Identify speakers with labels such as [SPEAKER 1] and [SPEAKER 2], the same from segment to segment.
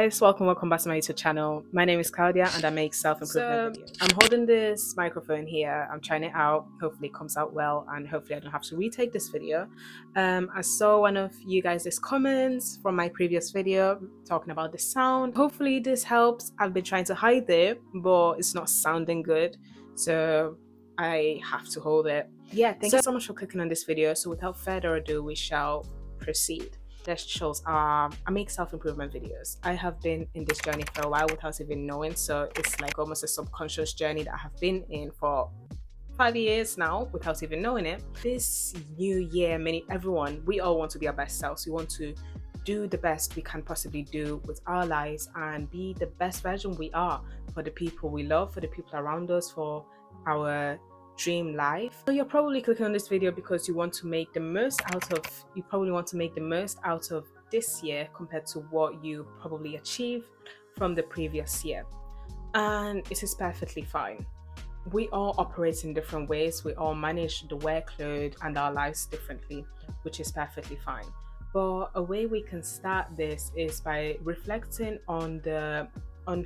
[SPEAKER 1] Guys, welcome back to my YouTube channel. My name is Claudia and I make self-improvement videos. I'm holding this microphone here. I'm trying it out. Hopefully it comes out well and hopefully I don't have to retake this video. I saw one of you guys' comments from my previous video talking about the sound. Hopefully this helps. I've been trying to hide it, but it's not sounding good, so I have to hold it. Yeah, thank you so much for clicking on this video. So without further ado, we shall proceed. This shows I make self-improvement videos. I have been in this journey for a while without even knowing, so it's like almost a subconscious journey that I have been in for 5 years now without even knowing it. This new year, everyone, we all want to be our best selves. We want to do the best we can possibly do with our lives and be the best version we are for the people we love, for the people around us, for our dream life. So you're probably clicking on this video because you want to make the most out of this year compared to what you probably achieved from the previous year, and it is perfectly fine. We all operate in different ways. We all manage the workload and our lives differently, which is perfectly fine. But a way we can start this is by reflecting on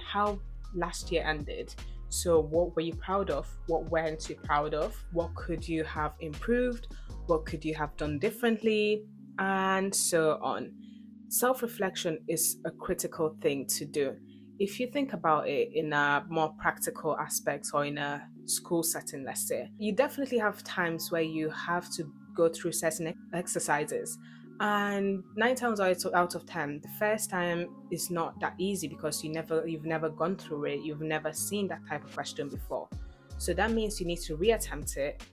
[SPEAKER 1] how last year ended. So what were you proud of? What weren't you proud of? What could you have improved? What could you have done differently? And so on. Self-reflection is a critical thing to do. If you think about it in a more practical aspect or in a school setting, let's say, you definitely have times where you have to go through certain exercises. And 9 times out of 10, the first time is not that easy because you've never gone through it. You've never seen that type of question before. So that means you need to reattempt it.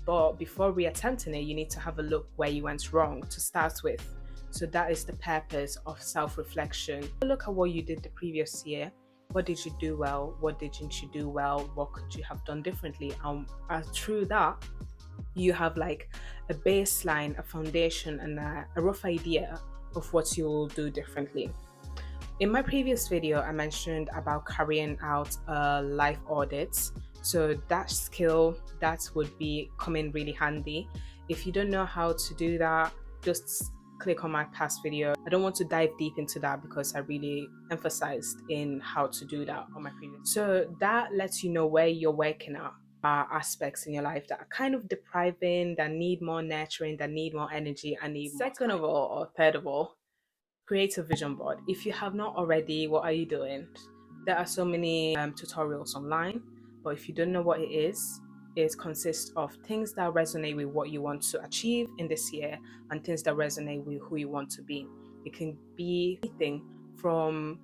[SPEAKER 1] But before reattempting it, you need to have a look where you went wrong to start with. So that is the purpose of self-reflection. Look at what you did the previous year. What did you do well? What didn't you do well? What could you have done differently? And through that, you have like a baseline, a foundation, and a rough idea of what you will do differently. In my previous video, I mentioned about carrying out a life audit. So that skill, that would be coming really handy. If you don't know how to do that, just click on my past video. I don't want to dive deep into that because I really emphasized in how to do that on my previous. So that lets you know where you're working at. Aspects in your life that are kind of depriving, that need more nurturing, that need more energy, and need second of all, or third of all, create a vision board. If you have not already, what are you doing? There are so many tutorials online, but if you don't know what it is, it consists of things that resonate with what you want to achieve in this year and things that resonate with who you want to be. It can be anything from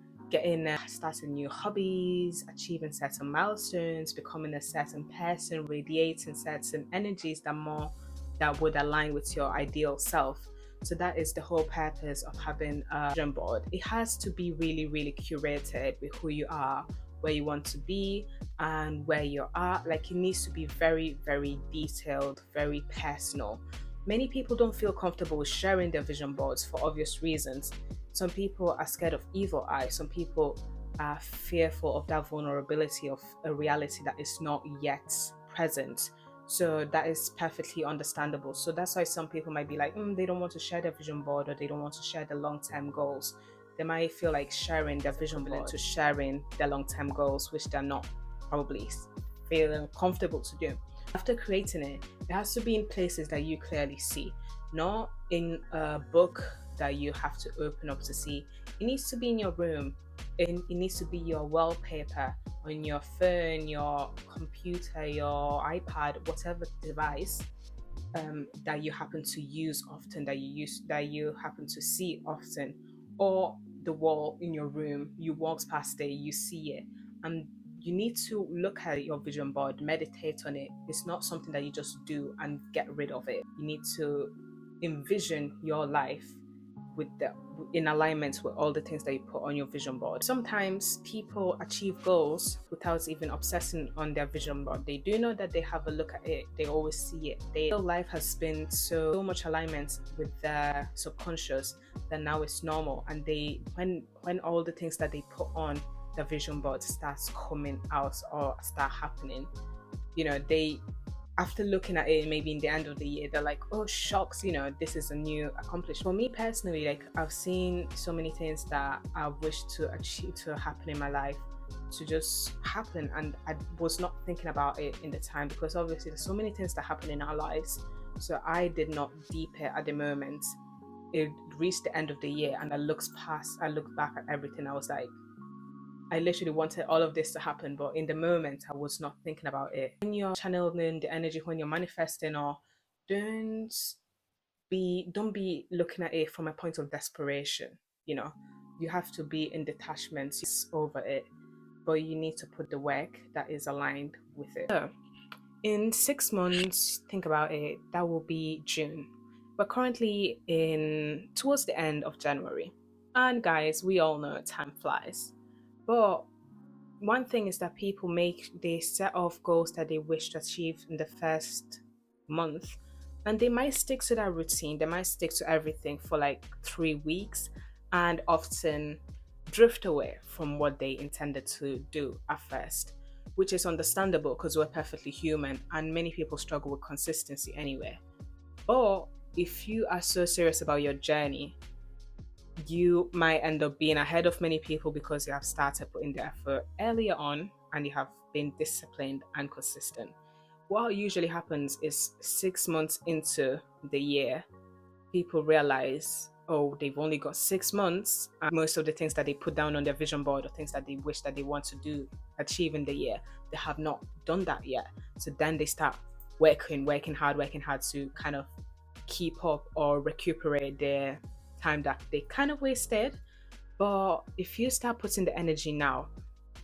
[SPEAKER 1] starting new hobbies, achieving certain milestones, becoming a certain person, radiating certain energies that would align with your ideal self. So that is the whole purpose of having a vision board. It has to be really, really curated with who you are, where you want to be, and where you are. Like, it needs to be very, very detailed, very personal. Many people don't feel comfortable with sharing their vision boards for obvious reasons. Some people are scared of evil eye. Some people are fearful of that vulnerability of a reality that is not yet present. So that is perfectly understandable. So that's why some people might be like, they don't want to share their vision board, or they don't want to share their long-term goals. They might feel like sharing their vision board to sharing their long-term goals, which they're not probably feeling comfortable to do. After creating it, it has to be in places that you clearly see, not in a book that you have to open up to see. It needs to be in your room. It needs to be your wallpaper on your phone, your computer, your iPad, whatever device that you happen to use often, that you happen to see often, or the wall in your room. You walk past it, you see it, and you need to look at your vision board, meditate on it. It's not something that you just do and get rid of it. You need to envision your life in alignment with all the things that you put on your vision board. Sometimes people achieve goals without even obsessing on their vision board. They do know that they have a look at it, they always see it. Their life has been so much alignment with their subconscious that now it's normal, and when all the things that they put on the vision board starts coming out or start happening, they after looking at it maybe in the end of the year, they're like, oh shucks, this is a new accomplishment. For me personally, like, I've seen so many things that I wish to achieve, to happen in my life, to just happen, and I was not thinking about it in the time, because obviously there's so many things that happen in our lives, so I did not deep it at the moment. It reached the end of the year and I looked back at everything. I was like, I literally wanted all of this to happen, but in the moment, I was not thinking about it. When you're channeling the energy, when you're manifesting, or don't don't be looking at it from a point of desperation. You know, you have to be in detachment over it, but you need to put the work that is aligned with it. So, in 6 months, think about it. That will be June. We're currently in towards the end of January, and guys, we all know time flies. But one thing is that they set off goals that they wish to achieve in the first month, and they might stick to that routine. They might stick to everything for like 3 weeks, and often drift away from what they intended to do at first, which is understandable because we're perfectly human and many people struggle with consistency anyway. Or if you are so serious about your journey, you might end up being ahead of many people because you have started putting the effort earlier on and you have been disciplined and consistent. What usually happens is 6 months into the year, people realize, oh, they've only got 6 months, and most of the things that they put down on their vision board, or things that they wish that they want to do, achieve in the year, they have not done that yet. So then they start working hard to kind of keep up or recuperate their time that they kind of wasted. But if you start putting the energy now,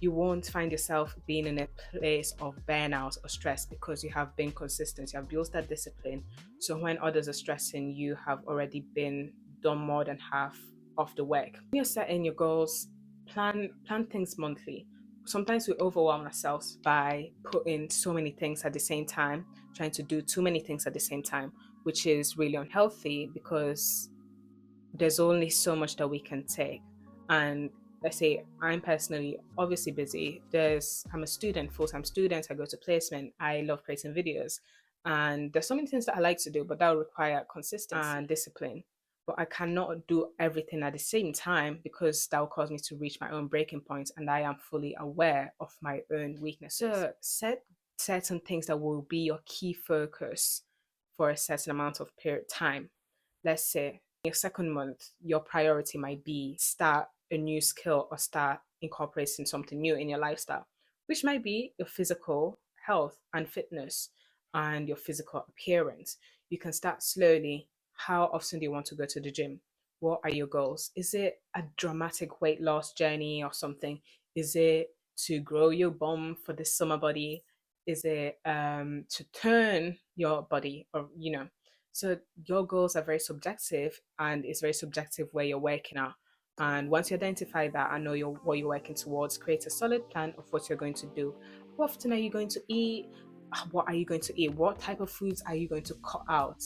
[SPEAKER 1] you won't find yourself being in a place of burnout or stress because you have been consistent, you have built that discipline. So when others are stressing, you have already been done more than half of the work. When you're setting your goals, plan things monthly. Sometimes we overwhelm ourselves by putting so many things at the same time, trying to do too many things at the same time, which is really unhealthy because there's only so much that we can take. And let's say I'm personally obviously busy. I'm a student, full-time student. I go to placement. I love creating videos. And there's so many things that I like to do, but that will require consistency and discipline. But I cannot do everything at the same time because that will cause me to reach my own breaking point. And I am fully aware of my own weaknesses. So set certain things that will be your key focus for a certain amount of period time. Let's say your second month, your priority might be start a new skill or start incorporating something new in your lifestyle, which might be your physical health and fitness and your physical appearance. You can start slowly. How often do you want to go to the gym? What are your goals? Is it a dramatic weight loss journey or something? Is it to grow your bum for the summer body? Is it to turn your body, or so your goals are very subjective, and it's very subjective where you're working at. And once you identify that and know what you're working towards, create a solid plan of what you're going to do. How often are you going to eat? What are you going to eat? What type of foods are you going to cut out?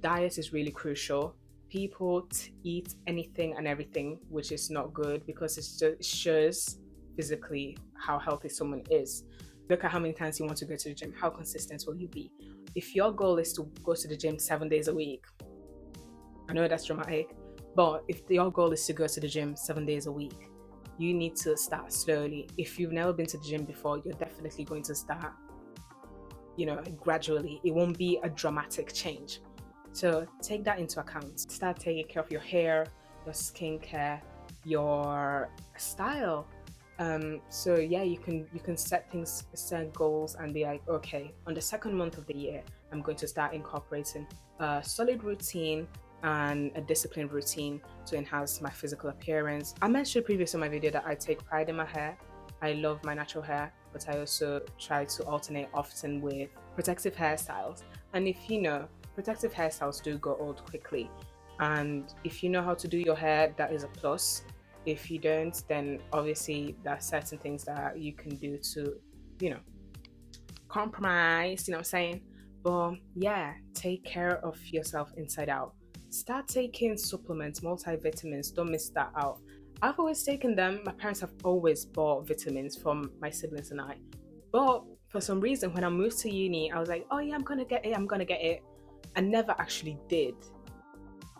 [SPEAKER 1] Diet is really crucial. People eat anything and everything, which is not good because it shows physically how healthy someone is. Look at how many times you want to go to the gym. How consistent will you be? If your goal is to go to the gym 7 days a week, I know that's dramatic, but if your goal is to go to the gym 7 days a week, you need to start slowly. If you've never been to the gym before, you're definitely going to start, gradually. It won't be a dramatic change. So take that into account. Start taking care of your hair, your skincare, your style. So yeah, you can set goals and be like, okay, on the second month of the year, I'm going to start incorporating a solid routine and a disciplined routine to enhance my physical appearance. I mentioned previously in my video that I take pride in my hair. I love my natural hair, but I also try to alternate often with protective hairstyles. And if protective hairstyles do go old quickly. And if you know how to do your hair, that is a plus. If you don't, then obviously there are certain things that you can do to, compromise, you know what I'm saying? But yeah, take care of yourself inside out. Start taking supplements, multivitamins. Don't miss that out. I've always taken them. My parents have always bought vitamins from my siblings and I. But for some reason, when I moved to uni, I was like, oh yeah, I'm gonna get it, I'm gonna get it. I never actually did.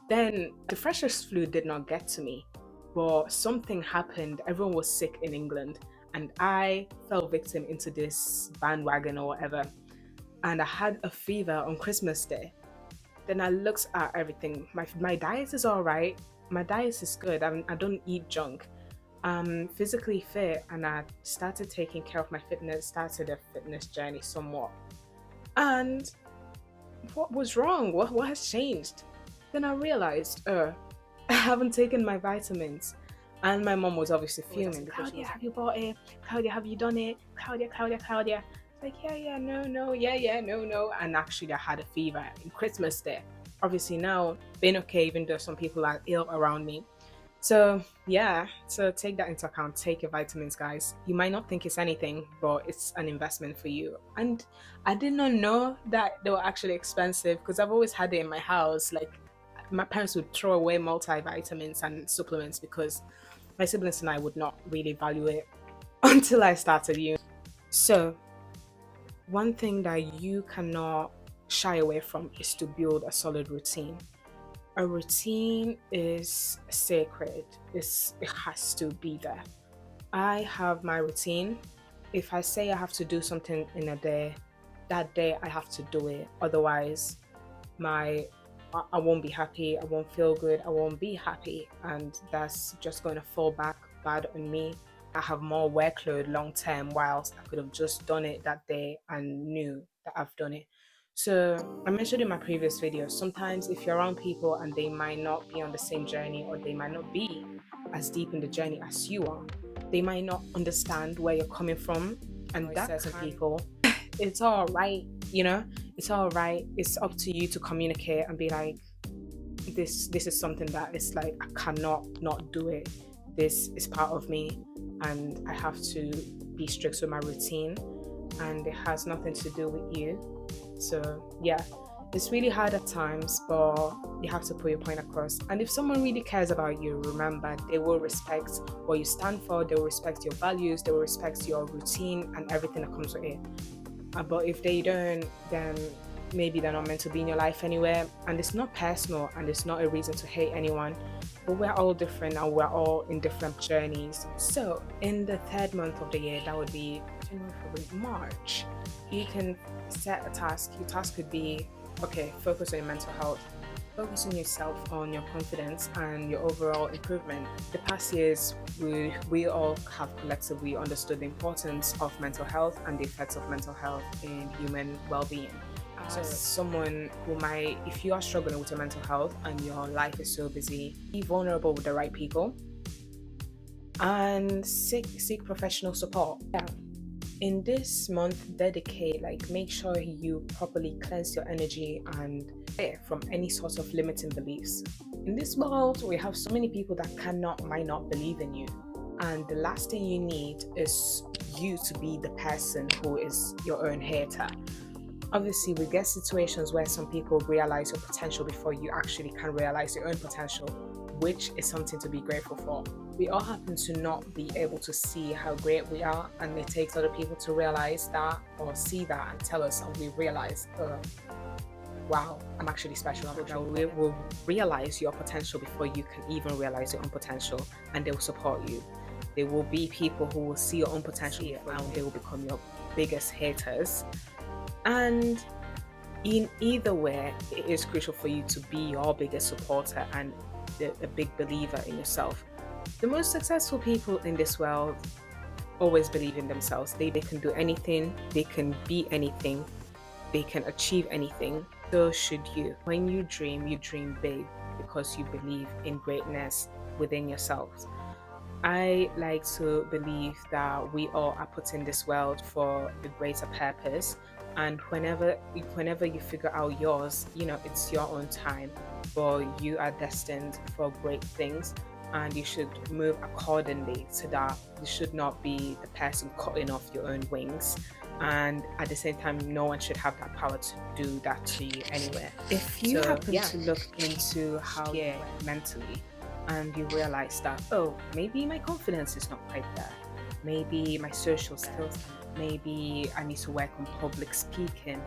[SPEAKER 1] Then the freshers flu did not get to me, but something happened. Everyone was sick in England, and I fell victim into this bandwagon or whatever. And I had a fever on Christmas Day. Then I looked at everything. My diet is all right. My diet is good. I don't eat junk. I'm physically fit, and I started taking care of my fitness, started a fitness journey somewhat. And what was wrong? What has changed? Then I realized, I haven't taken my vitamins. And my mom was obviously fuming. Claudia, have you bought it? Claudia, have you done it? Claudia. Like, yeah, no, yeah, no. And actually, I had a fever in Christmas Day. Obviously, now, been okay, even though some people are ill around me. So, yeah, so take that into account. Take your vitamins, guys. You might not think it's anything, but it's an investment for you. And I did not know that they were actually expensive because I've always had it in my house. Like, my parents would throw away multivitamins and supplements because my siblings and I would not really value it until I started uni. So, one thing that you cannot shy away from is to build a solid routine. A routine is sacred. It has to be there. I have my routine. If I say I have to do something in a day, that day I have to do it. Otherwise, I won't be happy. I won't feel good. I won't be happy, and that's just going to fall back bad on me. I have more workload long term, whilst I could have just done it that day and knew that I've done it. So I mentioned in my previous video, sometimes if you're around people and they might not be on the same journey, or they might not be as deep in the journey as you are, they might not understand where you're coming from. And that certain people, it's all right, it's all right. It's up to you to communicate and be like, this is something that is like, I cannot not do it. This is part of me, and I have to be strict with my routine, and it has nothing to do with you. So yeah, it's really hard at times, but you have to put your point across. And if someone really cares about you, remember, they will respect what you stand for, they will respect your values, they will respect your routine and everything that comes with it. But if they don't, then maybe they're not meant to be in your life anywhere. And it's not personal, and it's not a reason to hate anyone, but we're all different and we're all in different journeys. So in the third month of the year, that would be January, February, March, you can set a task. Your task could be, okay, focus on your mental health, focus on yourself, on your confidence and your overall improvement. The past years, we all have collectively understood the importance of mental health and the effects of mental health in human well-being. As someone who might, if you are struggling with your mental health and your life is so busy, be vulnerable with the right people and seek professional support. Yeah. In this month, make sure you properly cleanse your energy and from any sort of limiting beliefs. In this world, we have so many people that might not believe in you. And the last thing you need is you to be the person who is your own hater. Obviously, we get situations where some people realize your potential before you actually can realize your own potential, which is something to be grateful for. We all happen to not be able to see how great we are, and it takes other people to realize that or see that and tell us, and we realize, wow, I'm actually special. We will realize your potential before you can even realize your own potential, and they will support you. There will be people who will see your own potential and they will become your biggest haters. And in either way, it is crucial for you to be your biggest supporter and a big believer in yourself. The most successful people in this world always believe in themselves. They can do anything, they can be anything, they can achieve anything. So should you. When you dream big because you believe in greatness within yourselves. I like to believe that we all are put in this world for a greater purpose. And whenever you figure out yours, it's your own time, but you are destined for great things, and you should move accordingly to that. You should not be the person cutting off your own wings, and at the same time, no one should have that power to do that to you anywhere. If you happen to look into how you are mentally, and you realize that, maybe my confidence is not quite there, maybe my social skills, Maybe I need to work on public speaking.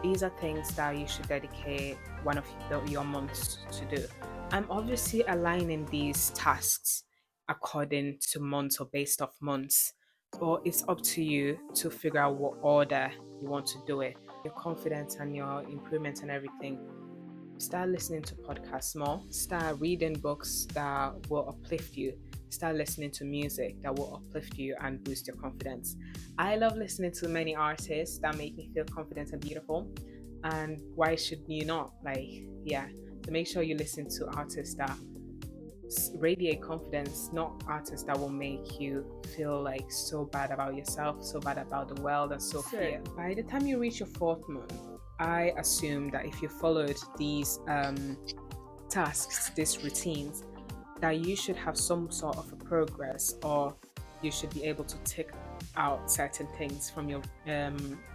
[SPEAKER 1] These are things that you should dedicate one of your months to do. I'm obviously aligning these tasks according to months or based off months, but it's up to you to figure out what order you want to do it. Your confidence and your improvement and everything. Start listening to podcasts more. Start reading books that will uplift you. Start listening to music that will uplift you and boost your confidence. I love listening to many artists that make me feel confident and beautiful. And why should you not? Yeah. So make sure you listen to artists that radiate confidence, not artists that will make you feel like so bad about yourself, so bad about the world, and so fear. By the time you reach your 4th month, I assume that if you followed these tasks, these routines, that you should have some sort of a progress, or you should be able to tick out certain things from your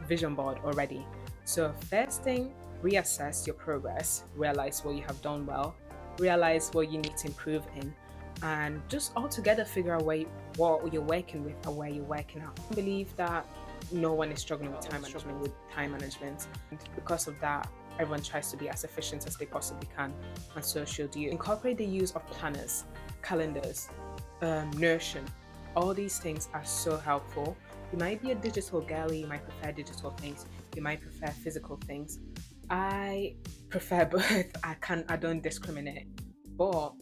[SPEAKER 1] vision board already. So first thing, reassess your progress, realize what you have done well, realize what you need to improve in, and just altogether figure out what you're working with and where you're working out. I believe that no one is struggling with time management. And because of that, everyone tries to be as efficient as they possibly can, and so should you. Incorporate the use of planners, calendars, Notion. All these things are so helpful. You might be a digital girly, you might prefer digital things, you might prefer physical things. I prefer both. I don't discriminate. But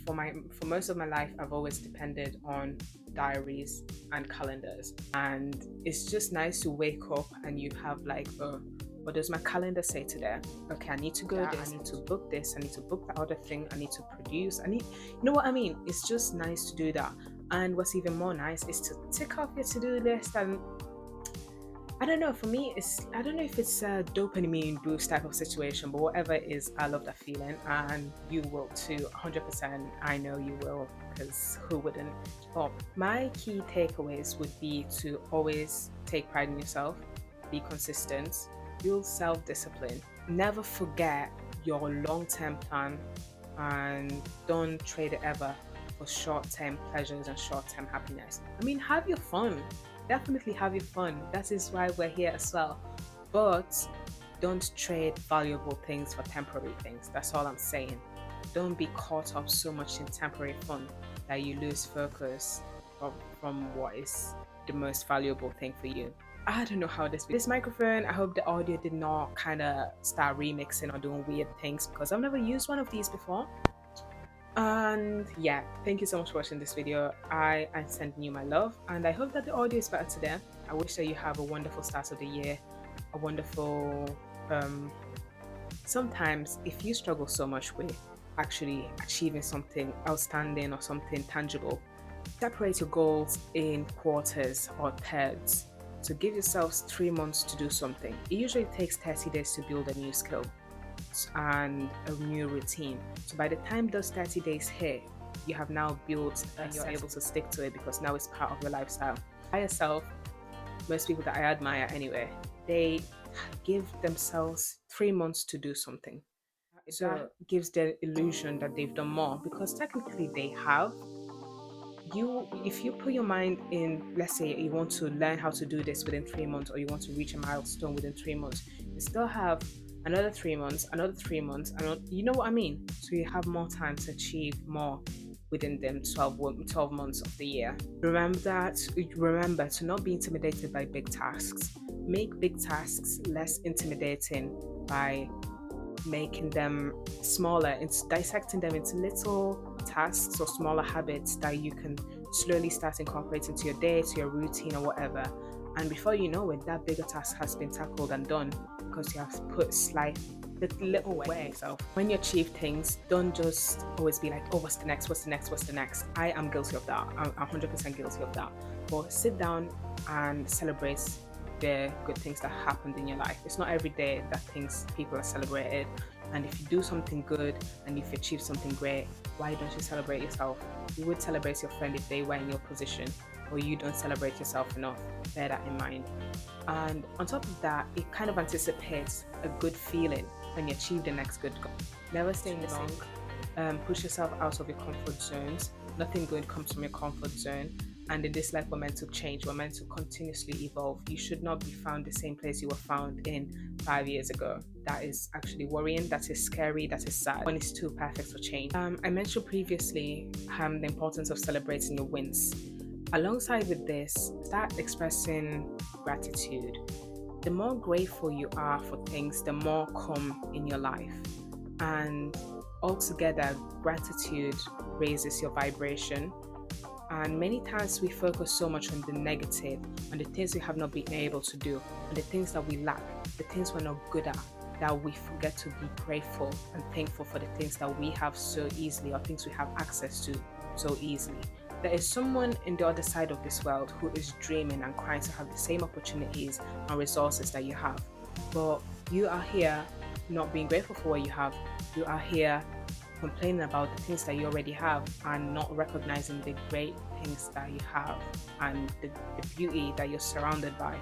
[SPEAKER 1] for most of my life, I've always depended on diaries and calendars, and it's just nice to wake up and you have like, oh, what does my calendar say today? Okay, I need to go this, I need to book this, I need to book the other thing, I need to produce, you know what I mean? It's just nice to do that. And what's even more nice is to tick off your to-do list. And I don't know, for me, I don't know if it's a dopamine boost type of situation, but whatever it is, I love that feeling, and you will too, 100%. I know you will, because who wouldn't? But my key takeaways would be to always take pride in yourself, be consistent, build self-discipline, never forget your long-term plan, and don't trade it ever for short-term pleasures and short-term happiness. I mean, have your fun. Definitely have your fun. That is why we're here as well. But don't trade valuable things for temporary things. That's all I'm saying. Don't be caught up so much in temporary fun that you lose focus from what is the most valuable thing for you. I don't know how this microphone, I hope the audio did not kind of start remixing or doing weird things, because I've never used one of these before. And yeah, thank you so much for watching this video. I am sending you my love, and I hope that the audio is better today. I wish that you have a wonderful start of the year, a wonderful sometimes if you struggle so much with actually achieving something outstanding or something tangible, separate your goals in quarters or thirds. So give yourselves 3 months to do something. It usually takes 30 days to build a new skill and a new routine. So by the time those 30 days hit, you have now built and you're able to stick to it, because now it's part of your lifestyle. By yourself, most people that I admire anyway, they give themselves 3 months to do something. So it gives the illusion that they've done more, because technically they have. If you put your mind in, let's say you want to learn how to do this within 3 months, or you want to reach a milestone within 3 months, you still have another 3 months, another 3 months, you know what I mean? So you have more time to achieve more within them 12 months of the year. Remember to not be intimidated by big tasks. Make big tasks less intimidating by making them smaller, it's dissecting them into little tasks or smaller habits that you can slowly start incorporating to your day, to your routine or whatever. And before you know it, that bigger task has been tackled and done, because you have put little way. So when you achieve things, don't just always be like, oh, what's the next? I am guilty of that. I'm 100% guilty of that. But sit down and celebrate the good things that happened in your life. It's not every day that people are celebrated. And if you do something good and if you achieve something great, why don't you celebrate yourself? You would celebrate your friend if they were in your position, or you don't celebrate yourself enough. Bear that in mind. And on top of that, it kind of anticipates a good feeling when you achieve the next good goal. Never stay long. Push yourself out of your comfort zones. Nothing good comes from your comfort zone. And in this life, we're meant to change. We're meant to continuously evolve. You should not be found the same place you were found in 5 years ago. That is actually worrying. That is scary. That is sad. When it's too perfect for change. I mentioned previously the importance of celebrating your wins. Alongside with this, start expressing gratitude. The more grateful you are for things, the more come in your life. And altogether, gratitude raises your vibration. And many times we focus so much on the negative, on the things we have not been able to do, on the things that we lack, the things we're not good at, that we forget to be grateful and thankful for the things that we have so easily, or things we have access to so easily. There is someone in the other side of this world who is dreaming and crying to have the same opportunities and resources that you have. But you are here not being grateful for what you have. You are here complaining about the things that you already have and not recognizing the great things that you have and the beauty that you're surrounded by.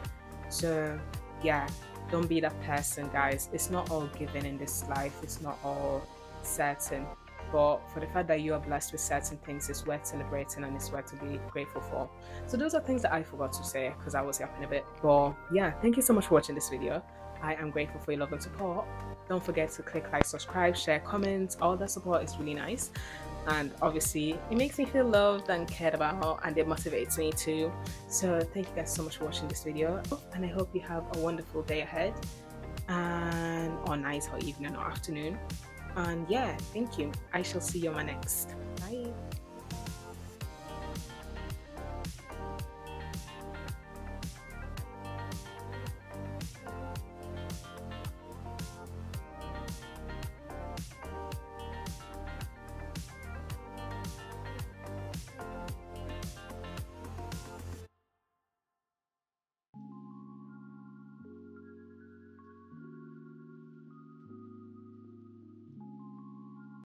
[SPEAKER 1] So yeah, don't be that person, guys. It's not all given in this life. It's not all certain. But for the fact that you are blessed with certain things, it's worth celebrating and it's worth to be grateful for. So those are things that I forgot to say because I was yapping a bit. But yeah, thank you so much for watching this video. I am grateful for your love and support. Don't forget to click like, subscribe, share, comment. All that support is really nice. And obviously, it makes me feel loved and cared about, and it motivates me too. So thank you guys so much for watching this video. And I hope you have a wonderful day ahead, or night, or evening, or afternoon. And yeah, thank you. I shall see you on my next. Bye.